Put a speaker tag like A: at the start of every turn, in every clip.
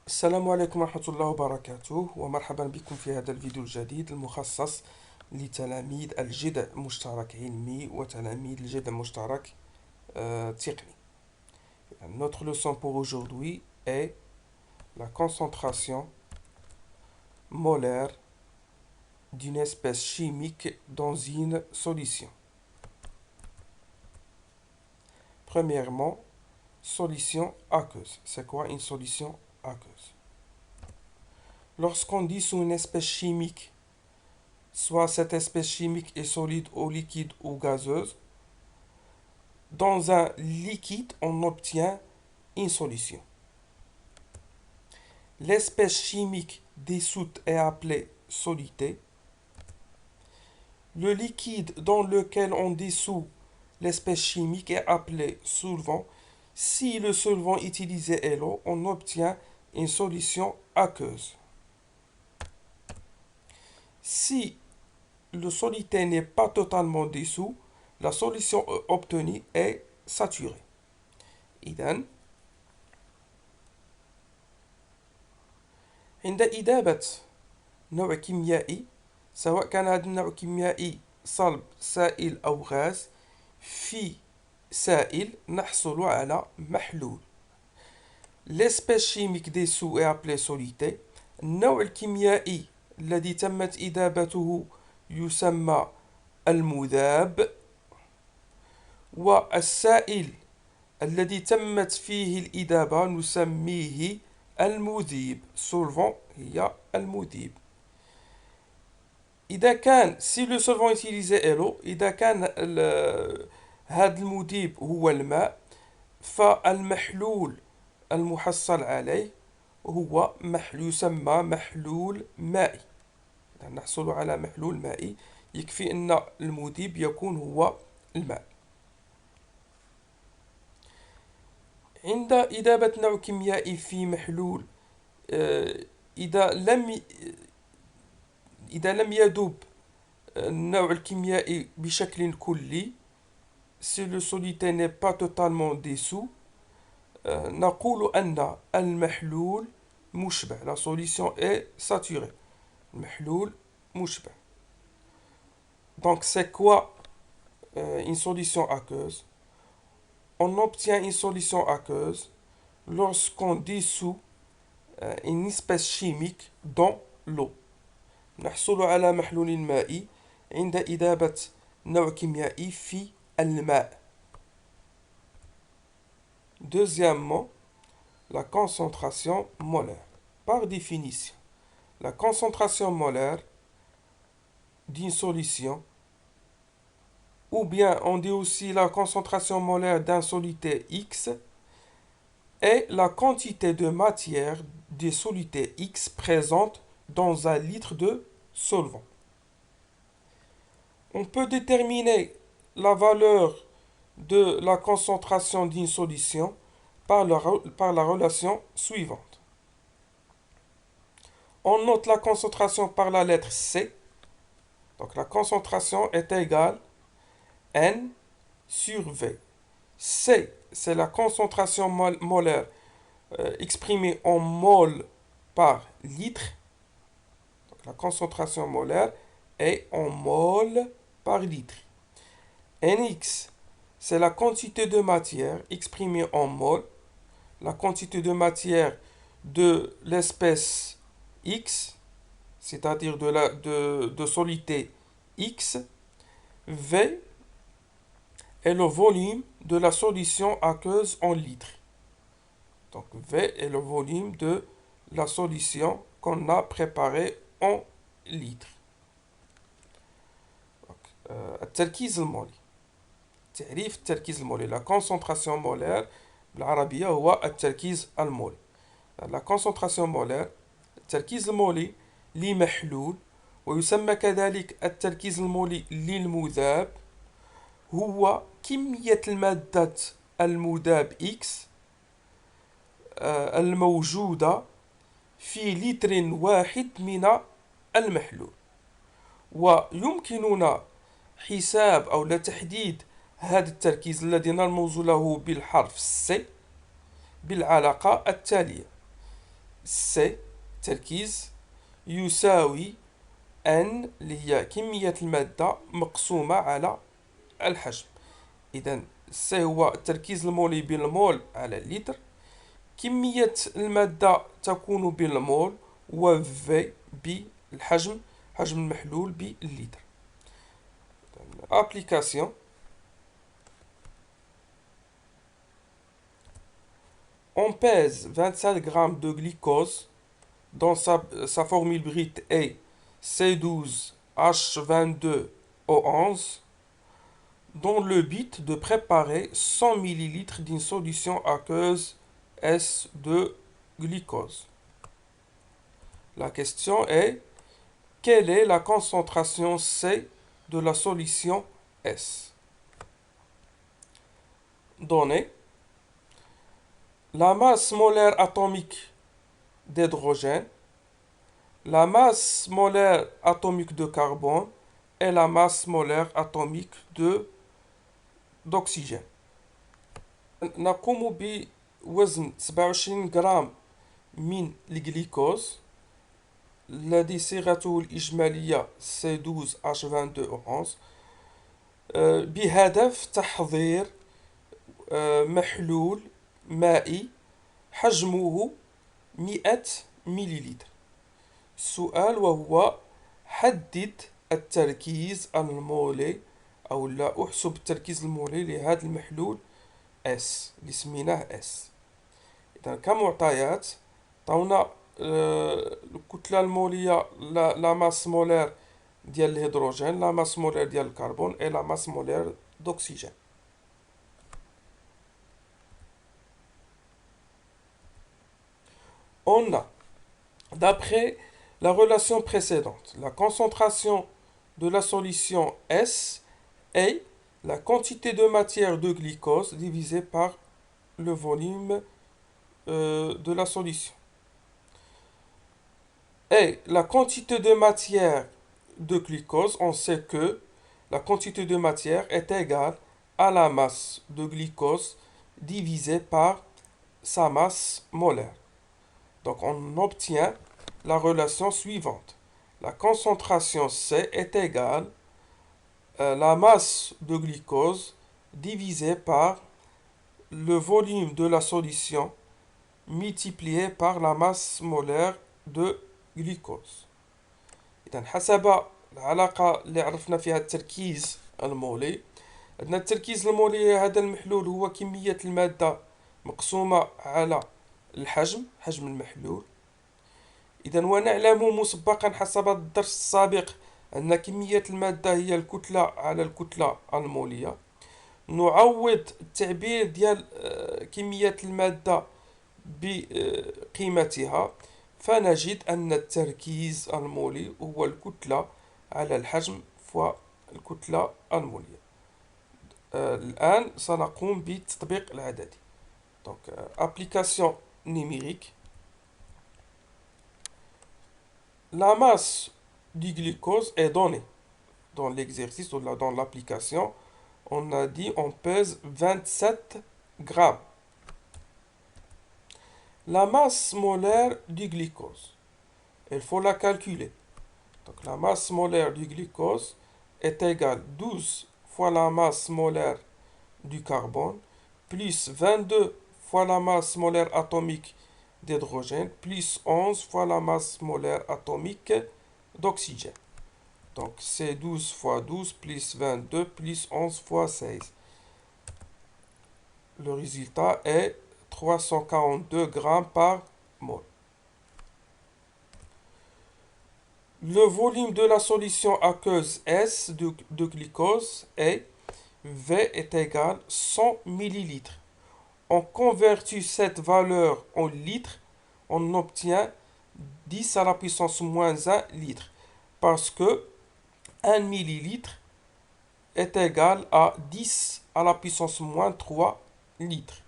A: السلام عليكم ورحمة الله وبركاته، ومرحبا بكم في هذا الفيديو الجديد المخصص لتلاميذ الجذع المشترك علمي وتلاميذ الجذع المشترك تقني. Notre leçon pour aujourd'hui est la concentration molaire d'une espèce chimique dans une solution. Premièrement, solution aqueuse. C'est quoi une solution aqueuse? Lorsqu'on dissout une espèce chimique, soit cette espèce chimique est solide ou liquide ou gazeuse, dans un liquide, on obtient une solution. L'espèce chimique dissoute est appelée solidité. Le liquide dans lequel on dissout l'espèce chimique est appelé solvant. Si le solvant utilisé est l'eau, on obtient une solution aqueuse. Si le solité n'est pas totalement dissous, la solution obtenue est saturée. إذن عند إذابة نوع كيميائي، سواء كان هذا النوع كيميائي صلب سائل أو غاز، في سائل نحصل على محلول. L'espèce chimique dissous est appelée solité. النوع الكيميائي الذي تمت إذابته يسمى المذاب، والسائل الذي تمت فيه الإذابة نسميه المذيب. solvant هي المذيب. إذا كان si le solvant utilisé est l'eau، إذا كان هذا المذيب هو الماء، فالمحلول المحصل عليه هو يسمى محلول مائي. نحصل على محلول مائي، يكفي أن المذيب يكون هو الماء. عند إذابة نوع كيميائي في محلول، إذا لم يذوب النوع الكيميائي بشكل كلي، si le solité n'est pas totalement dissous، نقول أن المحلول مشبع. La solution est saturée. المحلول مشبع. Donc c'est quoi une solution aqueuse? On obtient une solution aqueuse lorsqu'on dissout une espèce chimique dans l'eau. نحصل على محلول مائي عند إذابة نوع كيميائي في الماء. Deuxièmement, la concentration molaire. Par définition, la concentration molaire d'une solution, ou bien on dit aussi la concentration molaire d'un solité X, est la quantité de matière des solutés X présente dans un litre de solvant. On peut déterminer la valeur de la concentration d'une solution par la relation suivante. On note la concentration par la lettre C. Donc la concentration est égale N sur V. C, c'est la concentration molaire exprimée en mol par litre. Donc la concentration molaire est en mol par litre. Nx, c'est la quantité de matière exprimée en mol. La quantité de matière de l'espèce X, c'est-à-dire de solité X. V est le volume de la solution aqueuse en litres. Donc V est le volume de la solution qu'on a préparée en litres. التركيز المولي. تعريف التركيز المولي. La concentration molaire بالعربية هو التركيز المولي. La concentration molaire، التركيز المولي لمحلول، ويسمى كذلك التركيز المولي للمذاب، هو كمية المادة المذاب X الموجودة في لتر واحد من المحلول. ويمكننا حساب أو تحديد هذا التركيز الذي نرمز له بالحرف C بالعلاقة التالية. C تركيز يساوي N اللي هي كمية المادة مقسومة على الحجم. إذا C هو التركيز المولي بالمول على اللتر، كمية المادة تكون بالمول، و V بالحجم، حجم المحلول باللتر. Application. On pèse 25 grammes de glucose dont sa formule brute est C12H22O11 dans le but de préparer 100 ml d'une solution aqueuse S de glucose. La question est: quelle est la concentration C de la solution S? Données: la masse molaire atomique d'hydrogène, la masse molaire atomique de carbone et la masse molaire atomique d'oxygène. نقوم بوزن 27 غرام من الجليكوز الذي صيغته الإجمالية C12H22O11 بهدف تحضير محلول مائي حجمه 100 مليلتر. السؤال وهو: حدد التركيز المولي، أو لا أحسب التركيز المولي لهذا المحلول S اللي سميناه S. إذا كمعطيات عطاونا الكتلة المولية، لا ماس مولير ديال الهيدروجين، لا ماس مولير ديال الكربون et لا ماس مولير d'oxygène. On a, d'après la relation précédente, la concentration de la solution S est la quantité de matière de glucose divisée par le volume de la solution. Et la quantité de matière de glucose, on sait que la quantité de matière est égale à la masse de glucose divisée par sa masse molaire. Donc on obtient la relation suivante. La concentration C est égale à la masse de glucose divisée par le volume de la solution multiplié par la masse molaire de glucose. إذا حسب العلاقة اللي عرفنا فيها التركيز المولي، عندنا التركيز المولي هذا المحلول هو كمية المادة مقسومة على الحجم، حجم المحلول. إذا ونعلم مسبقا حسب الدرس السابق أن كمية المادة هي الكتلة على الكتلة المولية. نعوض التعبير ديال كمية المادة بقيمتها، فنجد أن التركيز المولي هو الكتلة على الحجم والكتلة المولية. الآن سنقوم بالتطبيق العددي. Donc, application numérique. La masse du glucose est donnée dans l'exercice ou dans l'application. On a dit on pèse 27 grammes. La masse molaire du glucose, il faut la calculer. Donc la masse molaire du glucose est égale 12 fois la masse molaire du carbone, plus 22 fois la masse molaire atomique d'hydrogène, plus 11 fois la masse molaire atomique d'oxygène. Donc c'est 12 fois 12 plus 22 plus 11 fois 16. Le résultat est 342 grammes par mol. Le volume de la solution aqueuse S de glucose est V est égal à 100 ml. On convertit cette valeur en litres, on obtient 10 à la puissance moins 1 litre, parce que 1 millilitre est égal à 10 à la puissance moins 3 litres.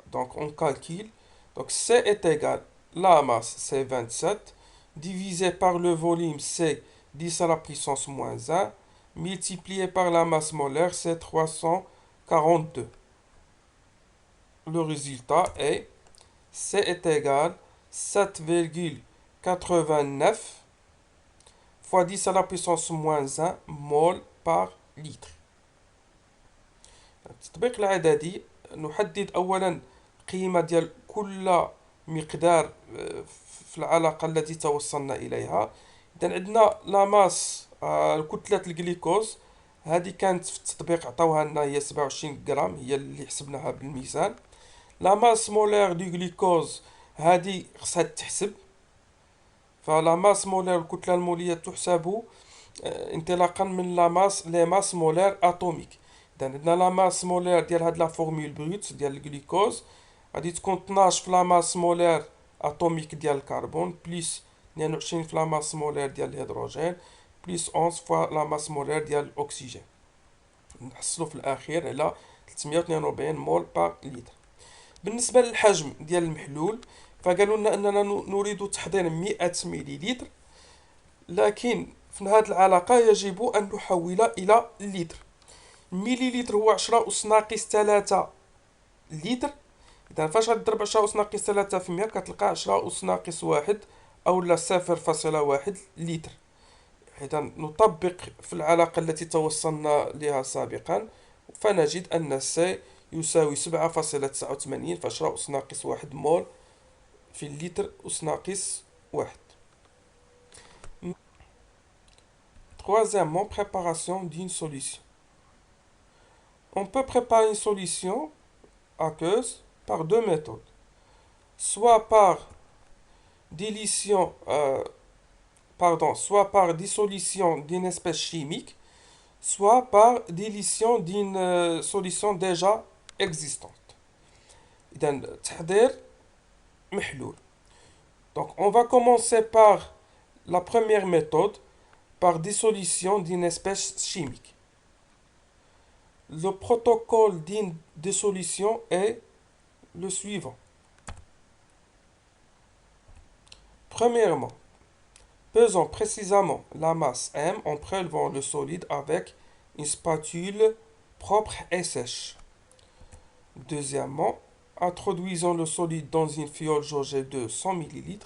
A: Donc on calcule. Donc C est égal, la masse c'est 27, divisé par le volume c'est 10 à la puissance moins 1, multiplié par la masse molaire c'est 342. le résultat est C est égal 7,89 fois 10 à la puissance moins 1 mol par litre. التطبيق العددي نحدد أولا قيمة ديال كل مقدار في العلاقة التي توصلنا إليها. إذا عندنا لا ماس كتلة الجليكوز، هذه كانت في التطبيق عطاوها لنا هي 27 غرام، هي اللي حسبناها بالميزان. لا ماس مولير دو جليكوز هذه خصها تحسب، فلا ماس مولير الكتلة المولية تحسب انطلاقا من لا ماس لي ماس مولير اتوميك. اذا عندنا لا ماس مولير ديال هاد لا فورمول بروت ديال الجليكوز غادي تكون 12 في لا ماس مولير اتوميك ديال الكربون بلس 22 في لا ماس مولير ديال الهيدروجين بلس 11 في لا ماس مولير ديال الاكسجين، نحصلو في الاخير على 342 مول بار لتر. بالنسبه للحجم ديال المحلول فقالوا لنا اننا نريد تحضير 100 مليلتر، لكن في هذه العلاقه يجب ان نحول الى لتر. المليلتر هو 10 أس ناقص 3 لتر. اذا فاش غتضرب 10 أس ناقص 3 في 100 كتلقى 10 أس ناقص 1 او لا 0.1 لتر. اذا نطبق في العلاقه التي توصلنا لها سابقا فنجد ان سي يساوي 7.89 في 10 أس ناقص 1 مول في اللتر أس ناقص 1. Troisièmement, préparation d'une solution. On peut préparer une solution aqueuse par deux méthodes. Soit par dilution, soit par dissolution d'une espèce chimique, soit par dilution d'une solution déjà existante. إذن تحضير محلول. Donc on va commencer par la première méthode, par dissolution d'une espèce chimique. Le protocole d'une dissolution est le suivant. Premièrement, pesons précisément la masse M en prélevant le solide avec une spatule propre et sèche. Deuxièmement, introduisons le solide dans une fiole jaugée de 100 ml.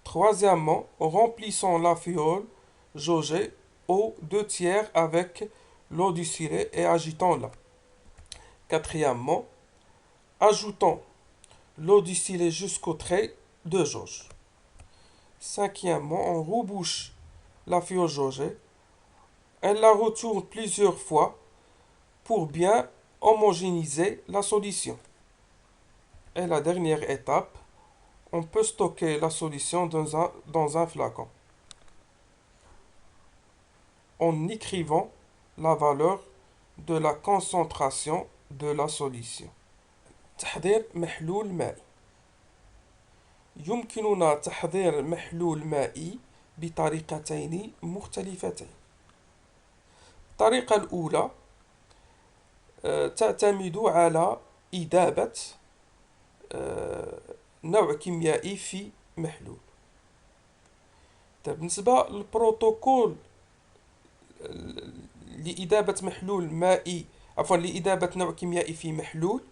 A: Troisièmement, remplissons la fiole jaugée aux 2/3 avec l'eau distillée et agitons-la. Quatrièmement, ajoutons l'eau distillée jusqu'au trait de jauge. Cinquièmement, on rebouche la fiole jaugée. On la retourne plusieurs fois pour bien homogénéiser la solution. Et la dernière étape, on peut stocker la solution dans un flacon en écrivant la valeur de la concentration de la solution. تحضير محلول مائي. يمكننا تحضير محلول مائي بطريقتين مختلفتين. الطريقة الأولى تعتمد على إذابة نوع كيميائي في محلول. بالنسبة للبروتوكول لإذابة محلول مائي لإذابة نوع كيميائي في محلول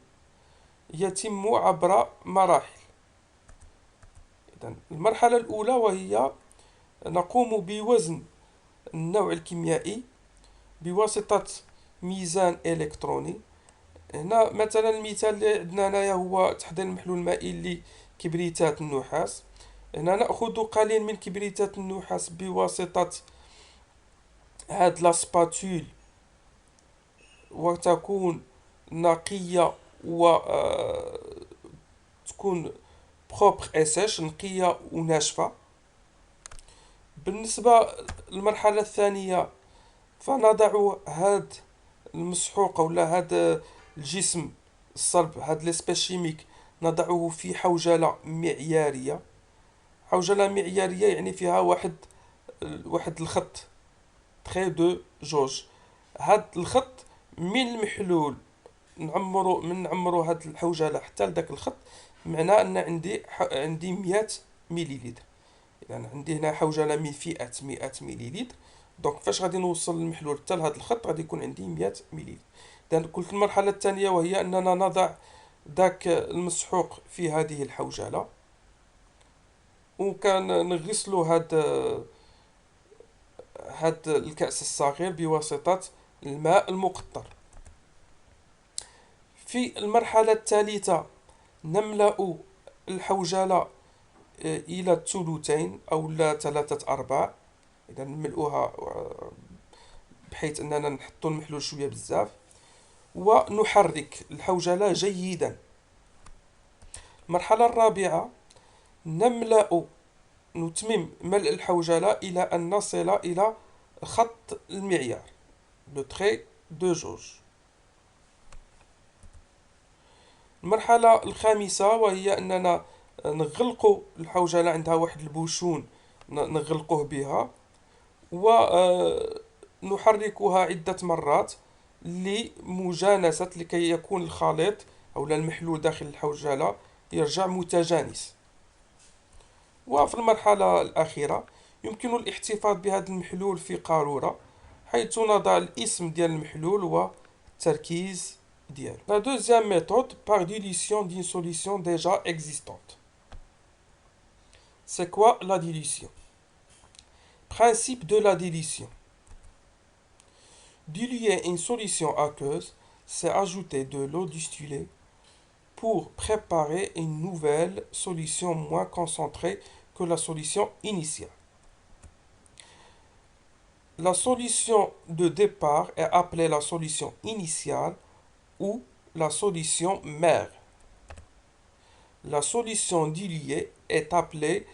A: يتم عبر مراحل. إذن المرحلة الأولى وهي نقوم بوزن النوع الكيميائي بواسطة ميزان إلكتروني. هنا مثلا المثال اللي عندنا هنايا هو تحضير المحلول المائي لكبريتات النحاس. هنا نأخذ قليل من كبريتات النحاس بواسطة هاد لا سباتول وتكون نقية و تكون بروبر اي سيش، نقية وناشفة. بالنسبة للمرحلة الثانية فنضع هاد المسحوق ولا هاد الجسم الصلب، هاد لسبيس شيميك، نضعه في حوجلة معيارية. حوجلة معيارية يعني فيها واحد الخط تري دو جوج. هاد الخط من المحلول نعمرو هاد الحوجلة حتى لداك الخط، معناه ان عندي 100 مليلتر. يعني عندي هنا حوجلة من فئة 100 مليلتر، دونك فاش غادي نوصل المحلول حتى لهاد الخط غادي يكون عندي 100 مليلتر. إذن قلت المرحلة الثانية وهي أننا نضع ذاك المسحوق في هذه الحوجلة، وكان نغسلو هاد الكأس الصغير بواسطة الماء المقطر. في المرحلة الثالثة نملأ الحوجلة إلى الثلثين أو لا 3/4. إذا نملؤها بحيث أننا نحطو المحلول شوية بزاف، ونحرك الحوجلة جيدا. المرحلة الرابعة نتمم ملء الحوجلة إلى أن نصل إلى خط المعيار، لو تري دو جوج. المرحلة الخامسة وهي أننا نغلق الحوجلة، عندها واحد البوشون نغلقه بها، ونحركها عدة مرات لمجانسة، لكي يكون الخليط أو المحلول داخل الحوجلة يرجع متجانس. وفي المرحلة الأخيرة يمكن الاحتفاظ بهذا المحلول في قارورة، حيث نضع الاسم ديال المحلول والتركيز ديالو. La deuxième méthode par dilution d'une solution déjà existante. C'est quoi la dilution? Principe de la dilution. Diluer une solution aqueuse, c'est ajouter de l'eau distillée pour préparer une nouvelle solution moins concentrée que la solution initiale. La solution de départ est appelée la solution initiale ou la solution mère. La solution diluée est appelée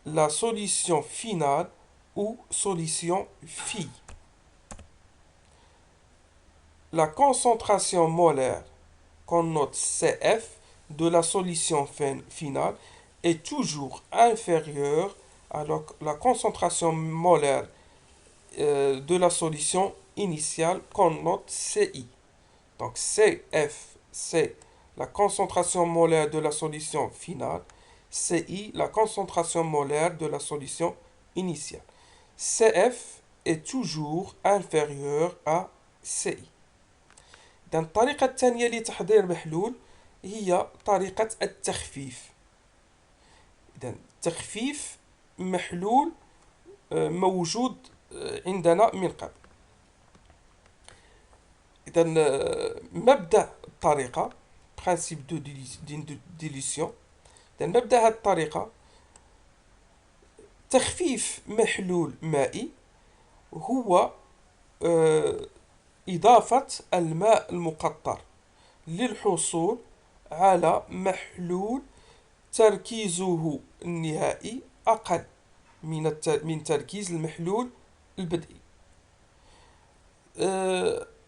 A: la solution finale ou solution phi. La concentration molaire qu'on note CF de la solution finale est toujours inférieure à la concentration molaire de la solution initiale qu'on note CI. Donc CF, c'est la concentration molaire de la solution finale. CI, la concentration molaire de la solution initiale. CF est toujours inférieur à CI. إذن الطريقة الثانية لتحضير محلول هي طريقة التخفيف. إذن تخفيف محلول موجود عندنا من قبل. إذن مبدأ الطريقة principe de dilution. إذن مبدأ هذه الطريقة تخفيف محلول مائي هو إضافة الماء المقطر للحصول على محلول تركيزه النهائي أقل من تركيز المحلول البدئي.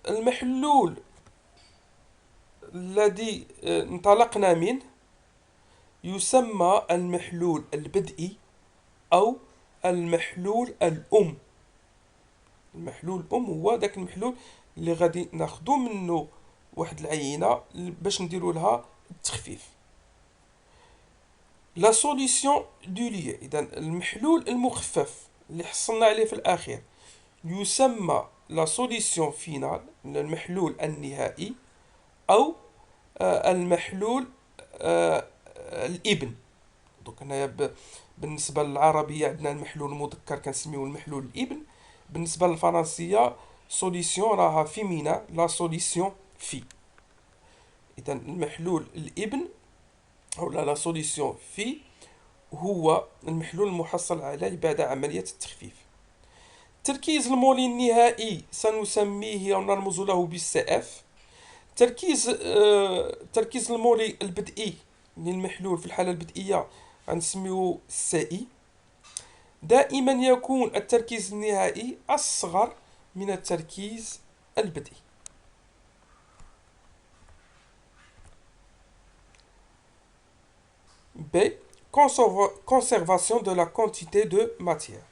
A: المحلول الذي انطلقنا منه يسمى المحلول البدئي أو المحلول الأم. المحلول الأم هو ذاك المحلول اللي غادي ناخدو منه واحد العينة باش نديرو لها التخفيف. لا سوليسيون دوليي، إذا المحلول المخفف اللي حصلنا عليه في الأخير يسمى لا سوليسيون فينال، المحلول النهائي، أو المحلول الابن. دوك هنايا بالنسبة للعربية عندنا المحلول المذكر كنسميوه المحلول الابن، بالنسبة للفرنسية سوليسيون راها فيمينا، لا سوليسيون في. إذا المحلول الابن أو لا سوليسيون في هو المحلول المحصل عليه بعد عملية التخفيف. تركيز المولي النهائي سنسميه أو نرمز له بالسي اف. تركيز المولي البدئي للمحلول في الحالة البدئية غنسميوه سي اي. دائما يكون التركيز النهائي أصغر من التركيز البدئي. B. Conservation de la quantité de matière.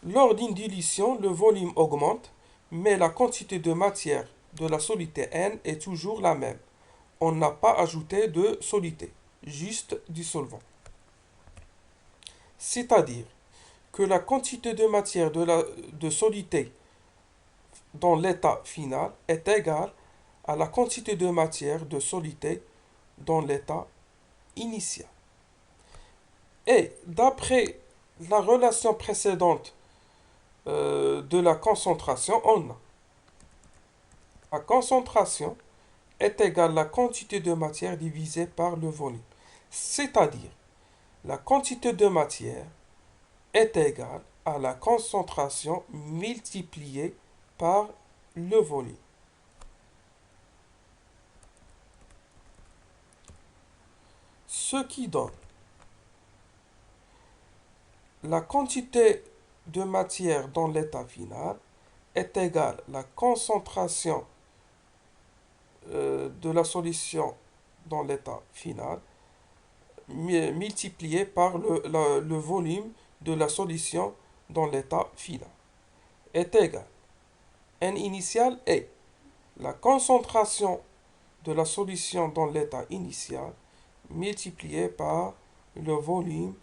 A: Lors d'une dilution, le volume augmente, mais la quantité de matière de la soluté N est toujours la même. On n'a pas ajouté de soluté, juste du solvant. C'est-à-dire que la quantité de matière de soluté dans l'état final est égale à la quantité de matière de solidité dans l'état initial. Et d'après la relation précédente de la concentration, on a la concentration est égale à la quantité de matière divisée par le volume. C'est-à-dire, la quantité de matière est égale à la concentration multipliée par le volume. Ce qui donne la quantité de matière dans l'état final est égale à la concentration de la solution dans l'état final multiplié par le volume de la solution dans l'état final est égal. N initial est la concentration de la solution dans l'état initial multiplié par le volume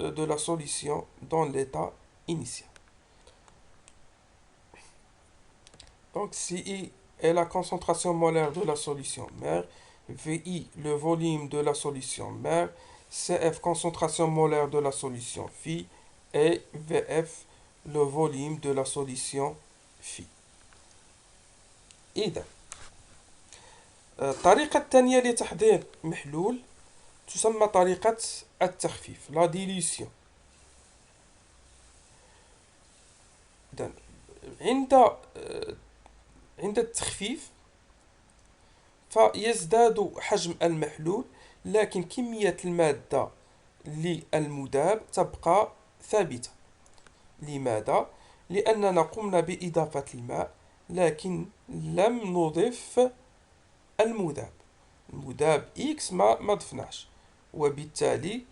A: de la solution dans l'état initial. Donc, si I est la concentration molaire de la solution mère, VI le volume de la solution mère, CF concentration molaire de la solution phi et VF le volume de la solution phi. إذا الطريقة الثانية لتحضير محلول تسمى طريقة التخفيف لا ديليسيون. عند التخفيف فيزداد حجم المحلول لكن كمية المادة للمذاب تبقى ثابتة. لماذا؟ لأننا قمنا بإضافة الماء لكن لم نضف المذاب. المذاب X ما ضفناش، وبالتالي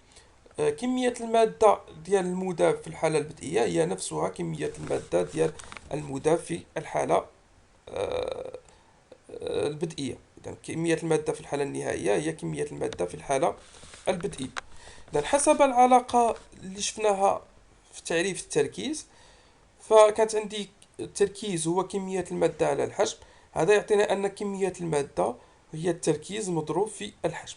A: كمية المادة ديال المذاب في الحالة البدئية هي نفسها كمية المادة ديال المذاب في الحالة البدئية. إذن كمية المادة في الحالة النهائية هي كمية المادة في الحالة البدئية. إذن حسب العلاقة اللي شفناها في تعريف التركيز، فكانت عندي التركيز هو كمية المادة على الحجم. هذا يعطينا أن كمية المادة هي التركيز مضروب في الحجم.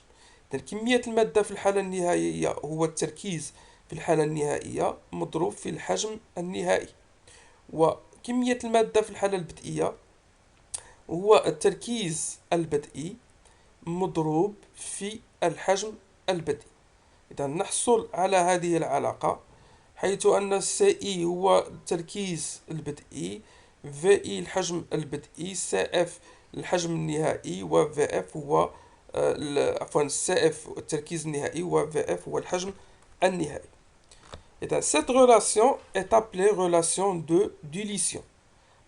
A: إذن كمية المادة في الحالة النهائية هو التركيز في الحالة النهائية مضروب في الحجم النهائي، وكمية المادة في الحالة البدئية هو التركيز البدئي مضروب في الحجم البدئي. إذا نحصل على هذه العلاقة حيث أن CI هو التركيز البدئي، VI الحجم البدئي، CF الحجم النهائي، و VF هو CF التركيز النهائي، و VF هو الحجم النهائي. إذا cette relation est appelée relation de dilution.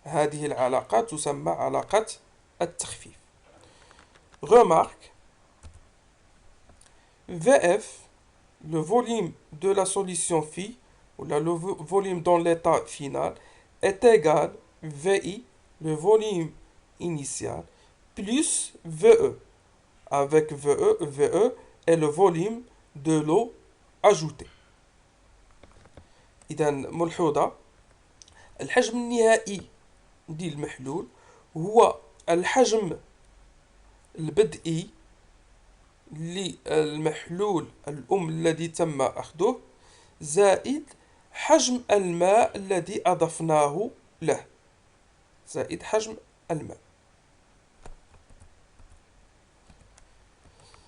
A: هذه العلاقة تسمى علاقة التخفيف. Remarque, VF, le volume de la solution phi, ou le volume dans l'état final, est égal à VI, le volume initial, plus VE. Avec VE est le volume de l'eau ajoutée. إذا ملحوظة، الحجم النهائي ديال المحلول هو الحجم البدئي للمحلول الذي تم أخذه زائد حجم الماء الذي أضفناه له، زائد حجم الماء.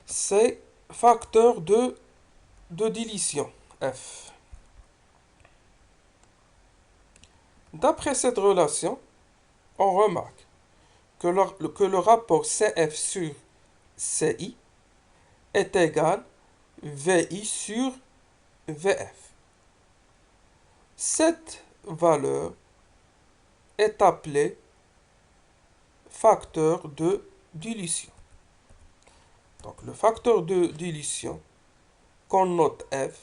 A: C'est facteur de dilution, F. D'après cette relation, on remarque que le rapport CF sur CI est égal VI sur VF. Cette valeur est appelée facteur de dilution. Donc le facteur de dilution qu'on note F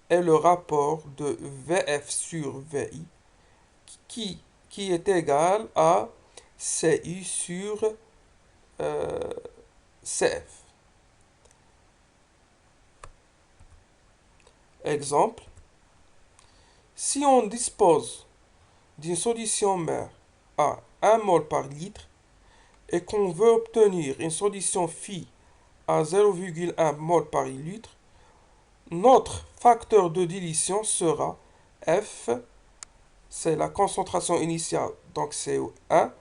A: est le rapport de VF sur VI qui est égal à CI sur CF. Exemple, si on dispose d'une solution mère à 1 mol par litre et qu'on veut obtenir une solution phi à 0,1 mol par litre, notre facteur de dilution sera F, c'est la concentration initiale, donc c'est 1,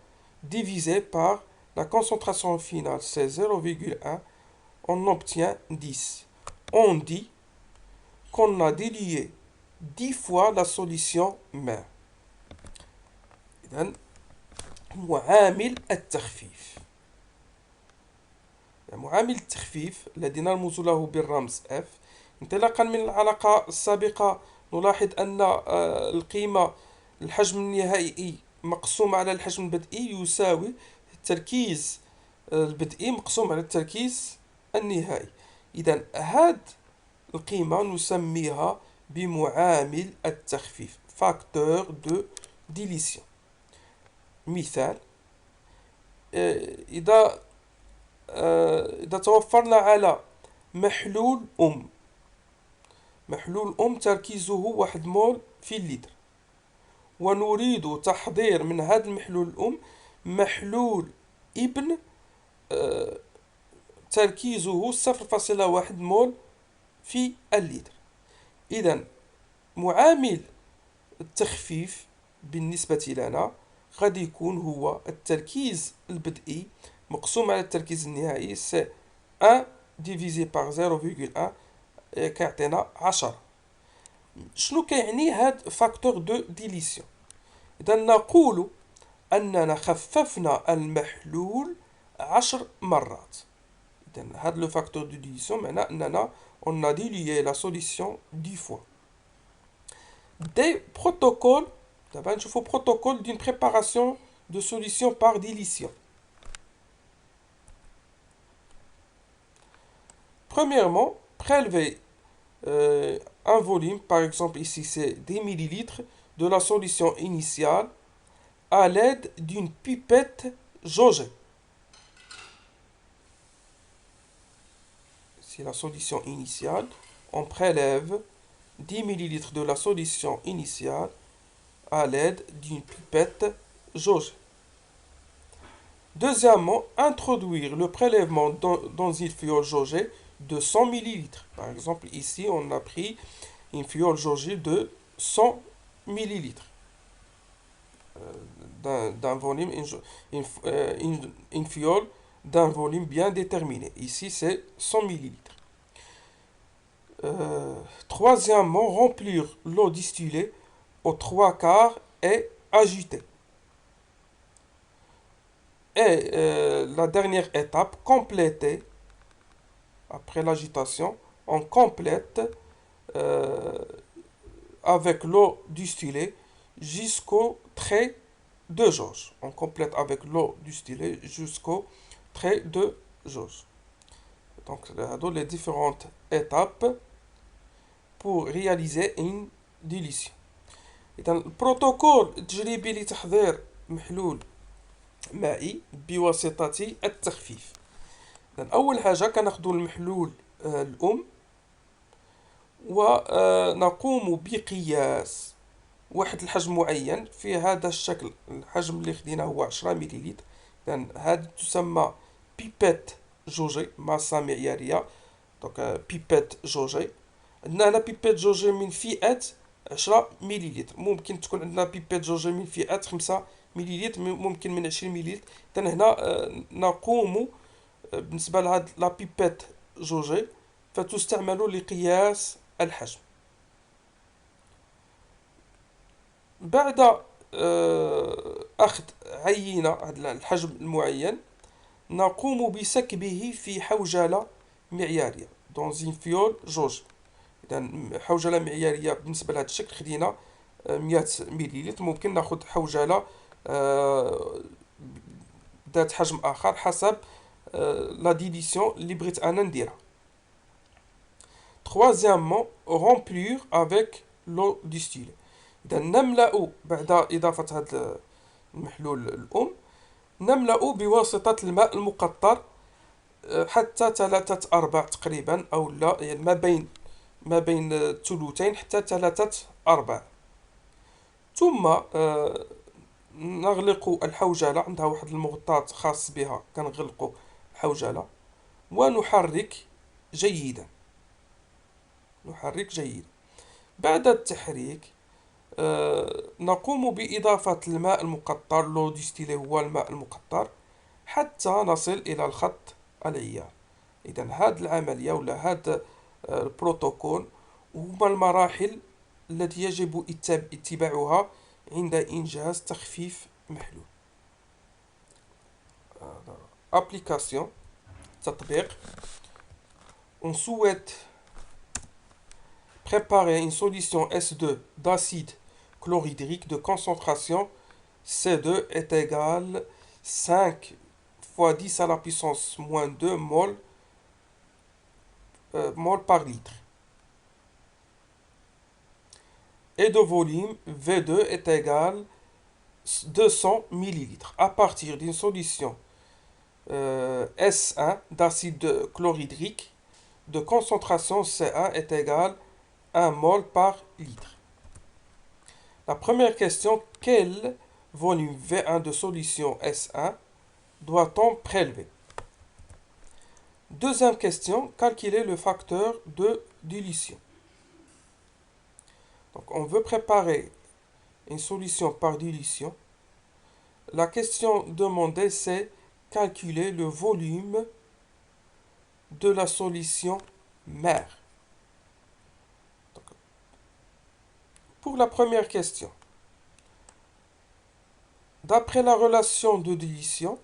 A: divisé par la concentration finale, c'est 0,1, on obtient 10. On dit qu'on a dilué 10 fois la solution mère. إذن معامل التخفيف. معامل التخفيف الذي نرمز له بالرمز F. انطلاقا من العلاقة السابقة نلاحظ أن القيمة الحجم النهائي مقسوم على الحجم البدئي يساوي التركيز البدئي مقسوم على التركيز النهائي. إذا هذه القيمة نسميها بمعامل التخفيف facteur de dilution. مثال إذا توفرنا على محلول تركيزه 1 مول في اللتر، ونريد تحضير من هذا المحلول محلول ابن تركيزه 0.1 مول في اللتر. إذا معامل التخفيف بالنسبة لنا قد يكون هو التركيز البدئي مقسوم على التركيز النهائي، سي 1 ديفيزي بار 0,1 كيعطينا 10. شنو كيعني هاد فاكتور دو ديليسيون؟ إذا نقول أننا خففنا المحلول 10 مرات. إذا هاد لو فاكتور دو ديليسيون معناه أننا on a dilué la solution 10 fois. Des protocoles, d'abord نشوفو protocole d'une préparation de solution par dilution. Premièrement, prélever un volume, par exemple ici c'est 10 millilitres de la solution initiale à l'aide d'une pipette jaugée. C'est la solution initiale, on prélève 10 millilitres de la solution initiale à l'aide d'une pipette jaugée. Deuxièmement, introduire le prélèvement dans une fiole jaugée de 100 millilitres. Par exemple, ici, on a pris une fiole jaugée de 100 millilitres d'un volume, une fiole d'un volume bien déterminé. Ici, c'est 100 millilitres. Troisièmement, remplir l'eau distillée aux 3/4 et ajouter. Et la dernière étape, compléter. Après l'agitation, on complète avec l'eau distillée jusqu'au trait de jauge. On complète avec l'eau distillée jusqu'au trait de jauge. Donc, les différentes étapes pour réaliser une dilution. إذا البروتوكول التجريبي لتحضير محلول مائي بواسطة التخفيف. أول حاجة كناخدو المحلول ونقوم بقياس واحد الحجم معين في هذا الشكل. الحجم اللي خديناه هو 10 مليلتر. إذا هذه تسمى بيبيت جوجي، ماسة معيارية. دونك بيبيت جوجي. عندنا هنا بيبيت جوجي من فئة 10 مليلتر. ممكن تكون عندنا بيبيت جوجي من فئة 5 مليلتر، ممكن من 20 مليلتر. إذا هنا نقوم بالنسبة لهاد لا بيبيت جوجي فتستعمل لقياس الحجم. بعد أخذ عينة هذا الحجم المعين نقوم بسكبه في حوجلة معيارية dans une fiole جوج. إذا حوجلة معيارية بالنسبة لهذا الشكل خدينا 100 مليلتر. ممكن ناخذ حوجلة ذات حجم آخر حسب la dilution اللي بغيت أنا نديرها. Troisièmement, remplir avec l'eau distillée. إذا نملأ بعد إضافة هذا المحلول نملأ بواسطة الماء المقطر حتى 3/4 تقريبا، أو لا يعني ما بين ثلثين حتى 3/4. ثم نغلق الحوجلة، عندها واحد المغطاة خاص بها كنغلقوا الحوجلة، ونحرك جيدا. نحرك جيدا. بعد التحريك نقوم بإضافة الماء المقطر، لو ديستيلي هو الماء المقطر، حتى نصل إلى الخط العيار. إذا هذه العملية ولا هذا البروتوكول هما المراحل التي يجب اتباعها عند إنجاز تخفيف محلول. Application, تطبيق. On souhaite préparer une solution S2 d'acide chlorhydrique de concentration C2 est égale 5 fois 10 à la puissance moins 2 mol par litre. Et de volume V2 est égal 200 millilitres. À partir d'une solution S1 d'acide chlorhydrique de concentration C1 est égal 1 mol par litre. La première question, quel volume V1 de solution S1 doit-on prélever? Deuxième question, calculer le facteur de dilution. Donc, on veut préparer une solution par dilution. La question demandée, c'est calculer le volume de la solution mère. Donc, pour la première question, d'après la relation de dilution,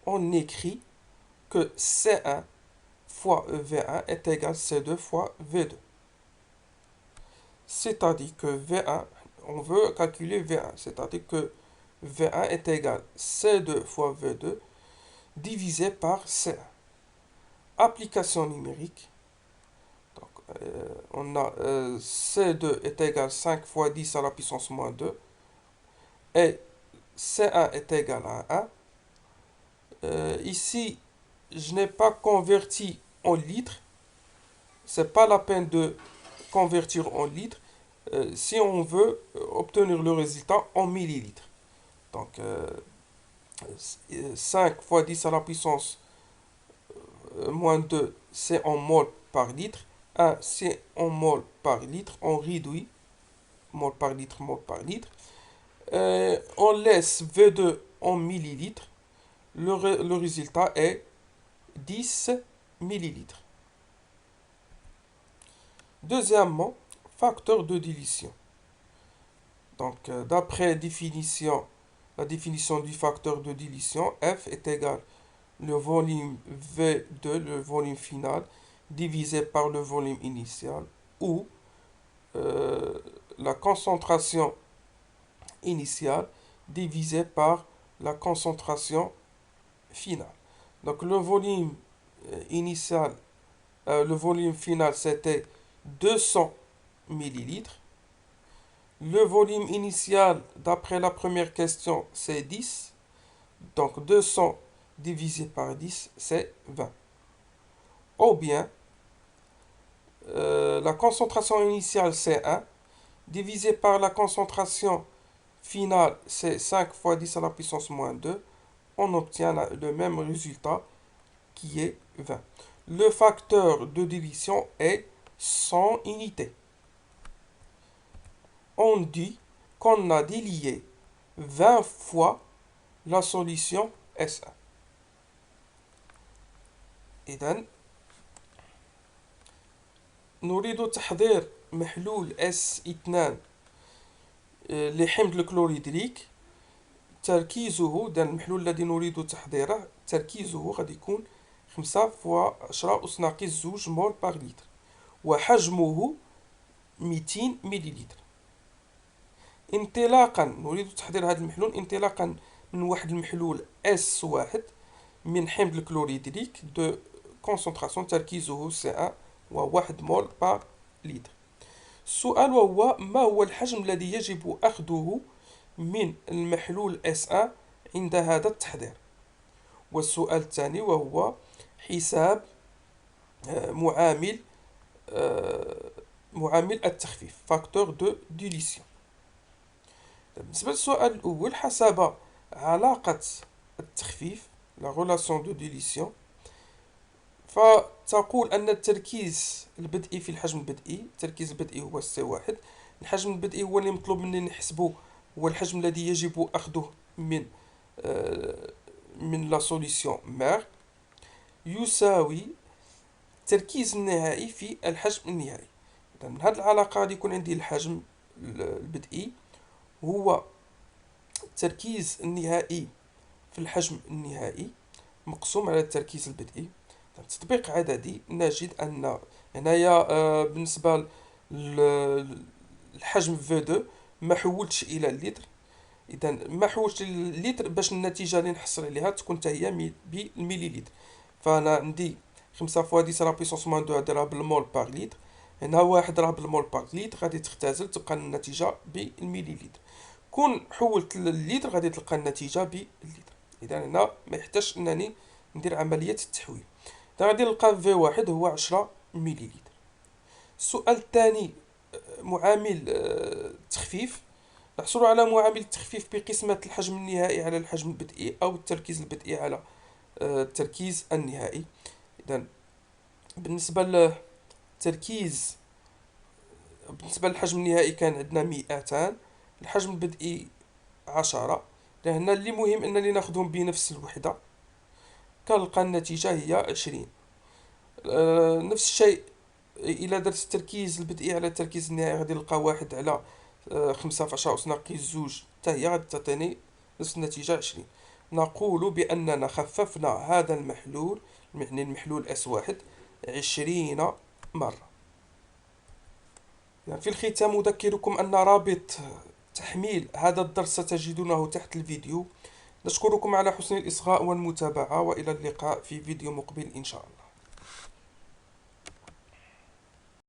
A: on écrit que C1 fois V1 est égal à C2 fois V2. C'est-à-dire que V1, on veut calculer V1, c'est-à-dire que V1 est égal à C2 fois V2 divisé par C1. Application numérique. Donc, on a C2 est égal à 5 fois 10 à la puissance moins 2 et C1 est égal à 1. Ici, je n'ai pas converti en litres. C'est pas la peine de convertir en litres si on veut obtenir le résultat en millilitres. Donc, 5 fois 10 à la puissance moins 2, c'est en mol par litre. 1, c'est en mol par litre. On réduit mol par litre, mol par litre. On laisse V2 en millilitres. Le résultat est 10 millilitres. Deuxièmement, facteur de dilution. Donc, d'après la définition du facteur de dilution, F est égal le volume V2, le volume final, divisé par le volume initial, ou la concentration initiale divisé par la concentration finale. Donc le volume initial, le volume final c'était 200 millilitres. Le volume initial, d'après la première question, c'est 10. Donc 200 divisé par 10, c'est 20. Ou bien, la concentration initiale, c'est 1. Divisé par la concentration finale, c'est 5 fois 10 à la puissance moins 2. On obtient le même résultat qui est 20. Le facteur de division est 100 unités. On dit qu'on a dilué 20 fois la solution S1. إذن نريد تحضير محلول S2 لحمض الكلوريدريك. تركيزه المحلول الذي نريد تحضيره تركيزه غادي يكون 5 فوا 10 أس ناقص 2 مول باغ لتر، وحجمه 200 مليلتر. انطلاقا نريد تحضير هذا المحلول انطلاقا من واحد المحلول S1 من حمض الكلوريدريك دو كونسنتراسيون تركيزه C1 و1 مول باغ لتر. السؤال وهو ما هو الحجم الذي يجب أخذه من المحلول S1 عند هذا التحضير. والسؤال الثاني وهو حساب معامل التخفيف facteur de dilution. بالنسبة للسؤال الأول، حسب علاقة التخفيف la relation de dilution، فتقول أن التركيز البدئي في الحجم البدئي، التركيز البدئي هو C1، الحجم البدئي هو اللي مطلوب مني نحسبه، هو الحجم الذي يجب أخذه من لا سوليسيون مير، يساوي التركيز النهائي في الحجم النهائي. إذا من هذه العلاقة غادي يكون عندي الحجم البدئي هو التركيز النهائي في الحجم النهائي مقسوم على التركيز البدئي. تطبيق عددي نجد أن هنايا بالنسبة للحجم V2 ما حولتش إلى اللتر، إذا ما حولتش اللتر باش النتيجة اللي نحصل عليها تكون حتى هي بالمليلتر. فأنا عندي 5 فوا 10 لا بيسونس موان 2 هادي راه بالمول باغ لتر، هنا واحد راه بالمول باغ لتر، غادي تختزل تبقى النتيجة بالمليلتر. كون حولت لللتر غادي تلقى النتيجة باللتر. إذا هنا ما يحتاجش أنني ندير عملية التحويل. غادي نلقى في واحد هو 10 مليلتر. السؤال الثاني، معامل التخفيف. نحصل على معامل التخفيف بقسمة الحجم النهائي على الحجم البدئي أو التركيز البدئي على التركيز النهائي. إذا بالنسبة للتركيز، بالنسبة للحجم النهائي كان عندنا 200، الحجم البدئي 10. لهنا اللي مهم أنني ناخذهم بنفس الوحدة، كنلقى النتيجة هي 20. نفس الشيء إلا درت التركيز البدئي على التركيز النهائي غادي نلقى 1 على 5 في 10 أس ناقص 2 حتى هي غادي تعطيني نفس النتيجة 20. نقول بأننا خففنا هذا المحلول، يعني المحلول S1، 20 مرة. يعني في الختام أذكركم أن رابط تحميل هذا الدرس ستجدونه تحت الفيديو. نشكركم على حسن الإصغاء والمتابعة، وإلى اللقاء في فيديو مقبل إن شاء الله.